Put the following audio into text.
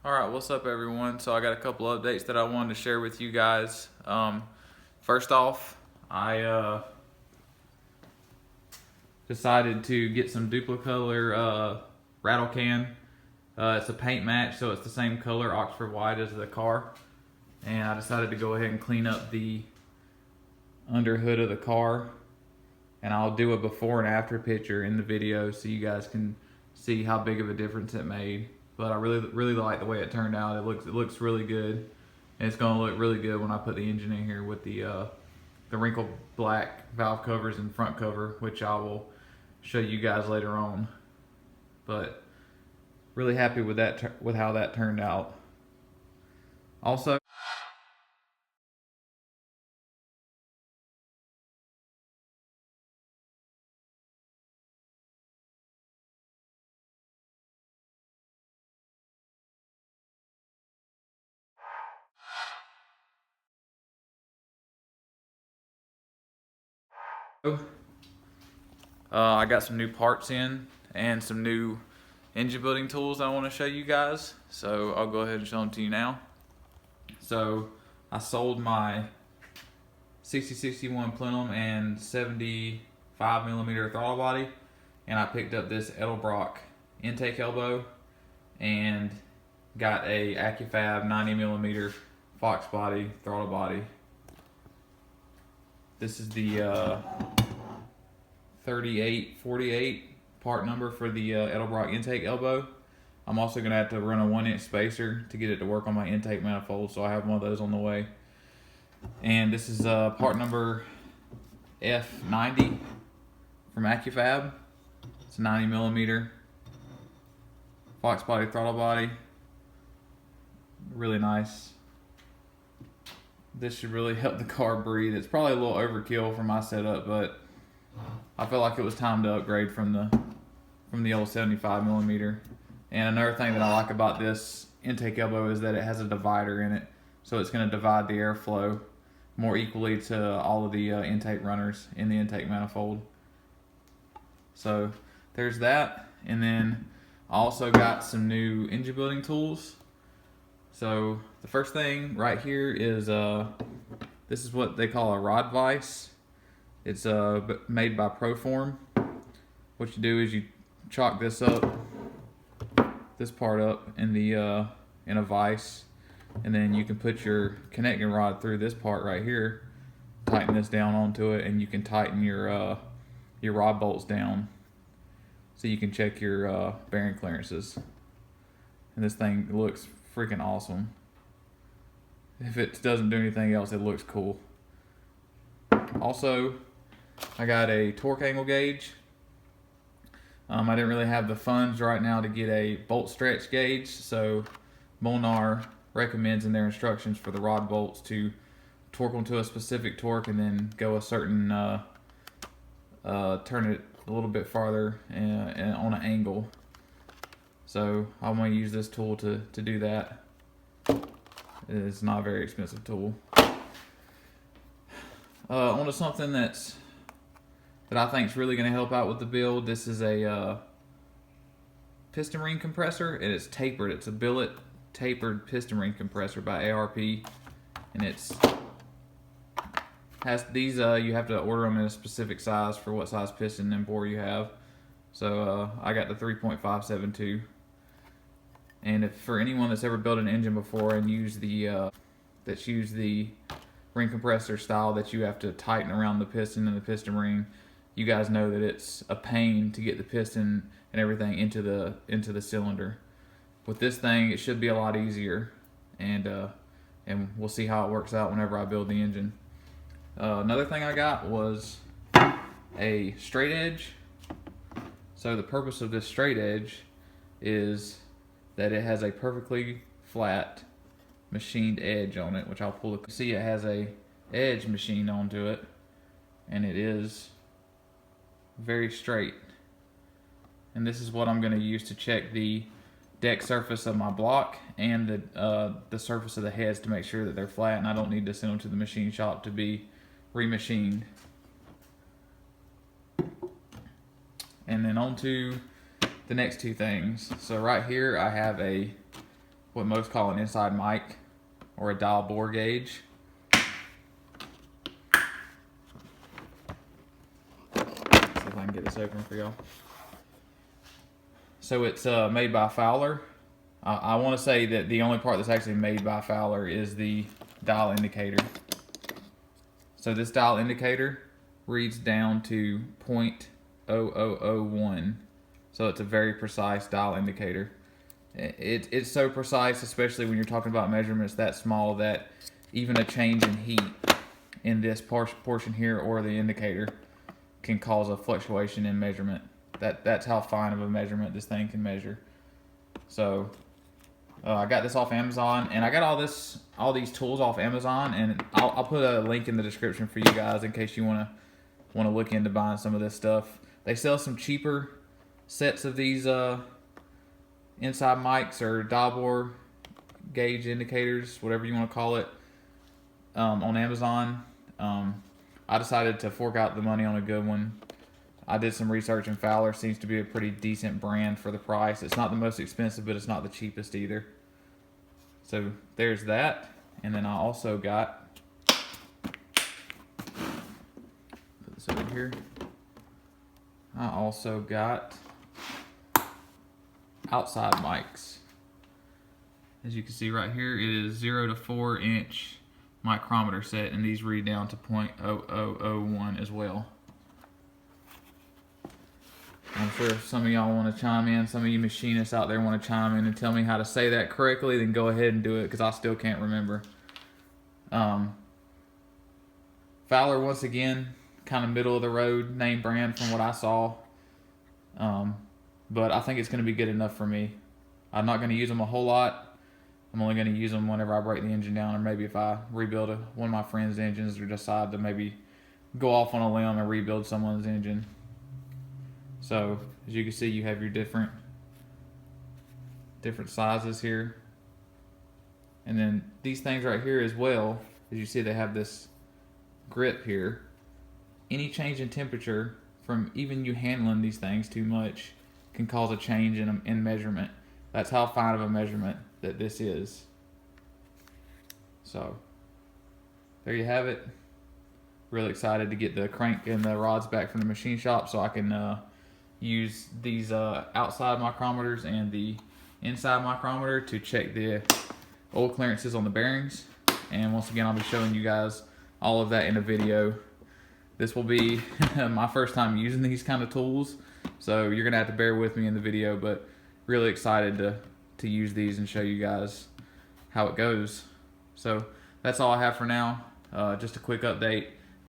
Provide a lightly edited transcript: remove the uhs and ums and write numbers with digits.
Alright, what's up everyone? So I got a couple updates that I wanted to share with you guys. First off, I decided to get some Duplicolor rattle can. It's a paint match, so it's the same color, Oxford white, as the car. And I decided to go ahead and clean up the under hood of the car. And I'll do a before and after picture in the video so you guys can see how big of a difference it made. But I really like the way it turned out. It looks really good, and it's gonna look really good when I put the engine in here with the wrinkled black valve covers and front cover, which I will show you guys later on. But really happy with that, with how that turned out. Also, I got some new parts in and some new engine building tools I want to show you guys. So I'll go ahead and show them to you now. So I sold my 6061 plenum and 75mm throttle body, and I picked up this Edelbrock intake elbow and got a Acufab 90mm Fox body throttle body. This is the 3848 part number for the Edelbrock intake elbow. I'm also going to have to run a 1-inch spacer to get it to work on my intake manifold, so I have one of those on the way. And this is part number F90 from Acufab. It's a 90mm Fox body throttle body. Really nice. This should really help the car breathe. It's probably a little overkill for my setup, but I felt like it was time to upgrade from the old 75mm. And another thing that I like about this intake elbow is that it has a divider in it, so it's going to divide the airflow more equally to all of the intake runners in the intake manifold. So there's that. And then I also got some new engine building tools. So the first thing right here is this is what they call a rod vise. It's made by Proform. What you do is you chalk this part up in the in a vise, and then you can put your connecting rod through this part right here, tighten this down onto it, and you can tighten your rod bolts down so you can check your bearing clearances. And this thing looks freaking awesome. If it doesn't do anything else, it looks cool. Also, I got a torque angle gauge. I didn't really have the funds right now to get a bolt stretch gauge, so Molnar recommends in their instructions for the rod bolts to torque them to a specific torque and then go a certain turn it a little bit farther and on an angle. So I'm going to use this tool to do that. It's not a very expensive tool. Onto something that I think is really going to help out with the build. This is a piston ring compressor, and it's tapered. It's a billet tapered piston ring compressor by ARP, and has these. You have to order them in a specific size for what size piston and bore you have. So I got the 3.572. And if for anyone that's ever built an engine before and used the ring compressor style that you have to tighten around the piston and the piston ring, you guys know that it's a pain to get the piston and everything into the cylinder. With this thing, it should be a lot easier, and we'll see how it works out whenever I build the engine. Another thing I got was a straight edge. So the purpose of this straight edge is that it has a perfectly flat machined edge on it, which I'll pull. See, it has a edge machined onto it, and it is very straight. And this is what I'm going to use to check the deck surface of my block and the surface of the heads to make sure that they're flat, and I don't need to send them to the machine shop to be remachined. And then on to the next two things. So right here I have a what most call an inside mic or a dial bore gauge. See if I can get this open for y'all. So it's made by Fowler. I want to say that the only part that's actually made by Fowler is the dial indicator. So this dial indicator reads down to 0.0001. So it's a very precise dial indicator. It's so precise, especially when you're talking about measurements that small, that even a change in heat in this portion here or the indicator can cause a fluctuation in measurement. That's how fine of a measurement this thing can measure. So I got this off Amazon, and I got all these tools off Amazon, and I'll put a link in the description for you guys in case you want to look into buying some of this stuff. They sell some cheaper sets of these inside mics or dial bore gauge indicators, whatever you want to call it, on Amazon. I decided to fork out the money on a good one. I did some research, and Fowler seems to be a pretty decent brand for the price. It's not the most expensive, but it's not the cheapest either. So there's that. And then I also got, put this over here. I also got outside mics. As you can see right here, it is 0 to 4 inch micrometer set, and these read down to 0.0001 as well. I'm sure if some of y'all want to chime in, some of you machinists out there want to chime in and tell me how to say that correctly, then go ahead and do it, because I still can't remember. Fowler, once again, kind of middle of the road name brand from what I saw. But I think it's going to be good enough for me. I'm not going to use them a whole lot. I'm only going to use them whenever I break the engine down, or maybe if I rebuild one of my friend's engines, or decide to maybe go off on a limb and rebuild someone's engine. So as you can see, you have your different sizes here. And then these things right here as well, as you see, they have this grip here. Any change in temperature from even you handling these things too much can cause a change in measurement. That's how fine of a measurement that this is. So there you have it. Really excited to get the crank and the rods back from the machine shop so I can use these outside micrometers and the inside micrometer to check the oil clearances on the bearings. And once again, I'll be showing you guys all of that in a video. This will be my first time using these kind of tools, so you're gonna have to bear with me in the video, but really excited to use these and show you guys how it goes. So that's all I have for now. Just a quick update.